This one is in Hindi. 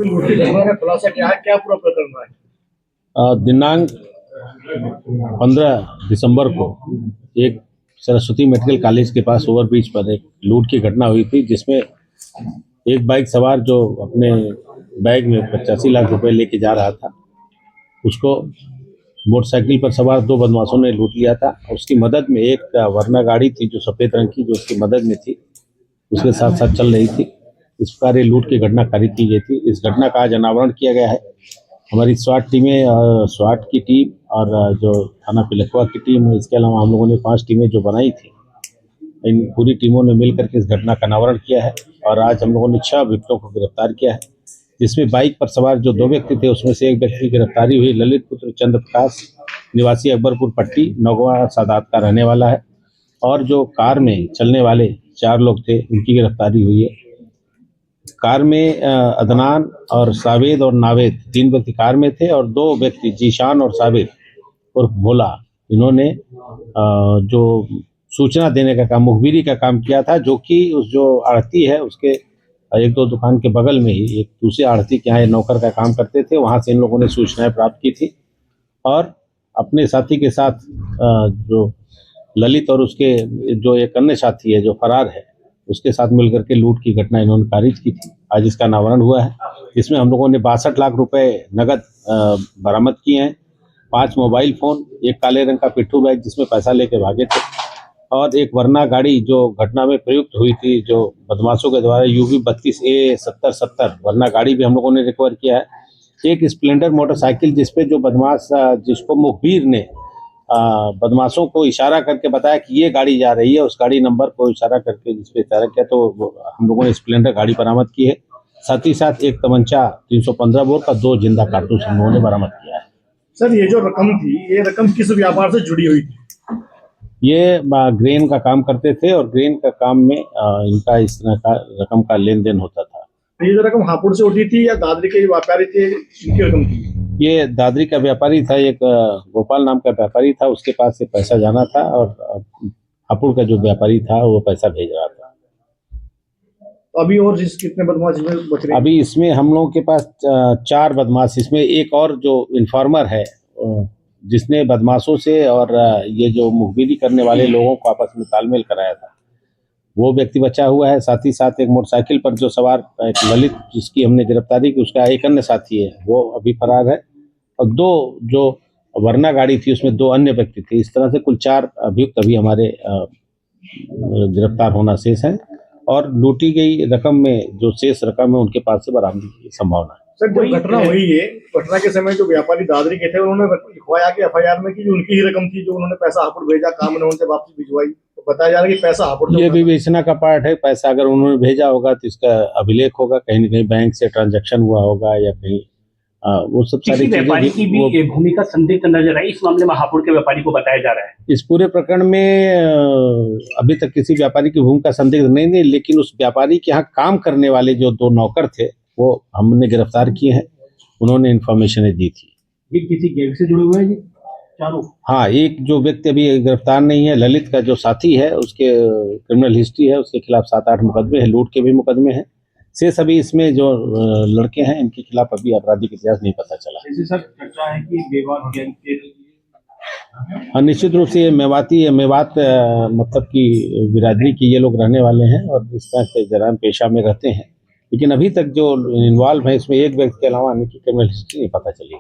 लूटने का खुलासा क्या है, क्या पूरा प्रकरण रहा है? दिनांक 15 दिसंबर को एक सरस्वती मेडिकल कॉलेज के पास ओवरब्रिज पर एक लूट की घटना हुई थी, जिसमें एक बाइक सवार जो अपने बैग में 85 लाख रुपए लेके जा रहा था, उसको मोटरसाइकिल पर सवार दो बदमाशों ने लूट लिया था। उसकी मदद में एक वर्ना गाड़ी थी जो सफ़ेद रंग की, जो उसकी मदद में थी, उसके साथ साथ चल रही थी। इस प्रकार ये लूट की घटना कारित की गई थी। इस घटना का आज अनावरण किया गया है। हमारी स्वाट टीमें, स्वाट की टीम और जो थाना पिलखवा की टीम है, इसके अलावा हम लोगों ने 5 टीमें जो बनाई थी, इन पूरी टीमों ने मिलकर के इस घटना का अनावरण किया है। और आज हम लोगों ने 6 अभियुक्तों को गिरफ्तार किया है, जिसमें बाइक पर सवार जो 2 व्यक्ति थे, उसमें से एक व्यक्ति की गिरफ्तारी हुई। ललित पुत्र चंद्र प्रकाश, निवासी अकबरपुर पट्टी, नौगवा सादात का रहने वाला है। और जो कार में चलने वाले 4 लोग थे, उनकी गिरफ्तारी हुई है। कार में अदनान और सावेद और नावेद 3 व्यक्ति कार में थे, और 2 व्यक्ति जीशान और सावेद और भोला, इन्होंने जो सूचना देने का काम, मुखबिरी का काम किया था, जो कि उस जो आढ़ती है उसके 1-2 दुकान के बगल में ही एक दूसरे आढ़ती के यहाँ नौकर का काम करते थे। वहाँ से इन लोगों ने सूचनाएं प्राप्त की थी और अपने साथी के साथ जो ललित और उसके जो एक अन्य साथी है जो फरार है, उसके साथ मिलकर के लूट की घटना इन्होंने कारित की थी। आज इसका अनावरण हुआ है। इसमें हम लोगों ने 62 लाख रुपए नगद बरामद किए हैं, 5 मोबाइल फ़ोन, एक काले रंग का पिट्ठू बैग जिसमें पैसा लेके भागे थे, और एक वर्ना गाड़ी जो घटना में प्रयुक्त हुई थी, जो बदमाशों के द्वारा UB 32A 7070 वर्ना गाड़ी भी हम लोगों ने रिकवर किया है। एक स्प्लेंडर मोटरसाइकिल जिसपे जो बदमाश, जिसको मुखबिर ने बदमाशों को इशारा करके बताया कि ये गाड़ी जा रही है, उस गाड़ी नंबर को इशारा करके जिसपे इशारा किया, तो हम लोगों ने स्प्लेंडर गाड़ी बरामद की है। साथ ही साथ एक तमंचा 315 बोर का 2 जिंदा कारतूस हम लोगों ने बरामद किया है। सर, ये जो रकम थी, ये रकम किस व्यापार से जुड़ी हुई थी? ये ग्रेन का काम करते थे और ग्रेन का काम में इनका इस तरह का रकम का लेन देन होता था। ये जो रकम हापुड़ से उठी थी या दादरी के व्यापारी थे, इनकी रकम थी? ये दादरी का व्यापारी था, एक गोपाल नाम का व्यापारी था, उसके पास से पैसा जाना था, और हापुड़ का जो व्यापारी था वो पैसा भेज रहा था। अभी और कितने बदमाश बच रहे हैं? अभी इसमें हम लोगों के पास 4 बदमाश, इसमें एक और जो इन्फॉर्मर है, जिसने बदमाशों से और ये जो मुखबिरी करने वाले लोगों को आपस में तालमेल कराया था, वो व्यक्ति बचा हुआ है। साथ ही साथ एक मोटरसाइकिल पर जो सवार एक ललित, जिसकी हमने गिरफ्तारी की, उसका एक अन्य साथी है, वो अभी फरार है। और 2 जो वर्ना गाड़ी थी, उसमें 2 अन्य व्यक्ति थे। इस तरह से कुल 4 अभियुक्त अभी हमारे गिरफ्तार होना शेष है, और लूटी गई रकम में जो शेष रकम है उनके पास से बरामदी की संभावना है। सर, जब घटना हुई है, घटना के समय जो व्यापारी दादरी के थे, उन्होंने लिखवाया कि FIR में कि उनकी ही रकम थी, जो उन्होंने पैसा हापुड़ भेजा, काम उन्होंने उनसे वापस भिजवाई, तो बताया जा रहा है कि पैसा हापुड़। ये विवेचना का पार्ट है। पैसा अगर उन्होंने भेजा होगा तो इसका अभिलेख होगा, कहीं न कहीं बैंक से ट्रांजैक्शन हुआ होगा, या कहीं वो सब सारी व्यापारी की भी भूमिका संदिग्ध नजर आई इस मामले में, हापुड़ के व्यापारी को बताया जा रहा है। इस पूरे प्रकरण में अभी तक किसी व्यापारी की भूमिका संदिग्ध नहीं थी, लेकिन उस व्यापारी के यहाँ काम करने वाले जो 2 नौकर थे, वो हमने गिरफ्तार किए हैं। उन्होंने इन्फॉर्मेशन दी थी। ये किसी गैंग से जुड़े हुए हैं जी चारों? हाँ, एक जो व्यक्ति अभी गिरफ्तार नहीं है, ललित का जो साथी है, उसके क्रिमिनल हिस्ट्री है, उसके खिलाफ 7-8 मुकदमे हैं, लूट के भी मुकदमे हैं। शेष अभी इसमें जो लड़के हैं, इनके खिलाफ अभी आपराधिक इतिहास नहीं पता चला। जैसे सर चर्चा है कि मेवात गैंग के, निश्चित रूप से ये मेवात मतलब कि बिरादरी की ये लोग रहने वाले हैं, और इस तरह के जराइम पेशा में रहते हैं। लेकिन अभी तक जो इन्वॉल्व है इसमें एक व्यक्ति के अलावा अन्य की क्रिमिनल हिस्ट्री नहीं पता चली।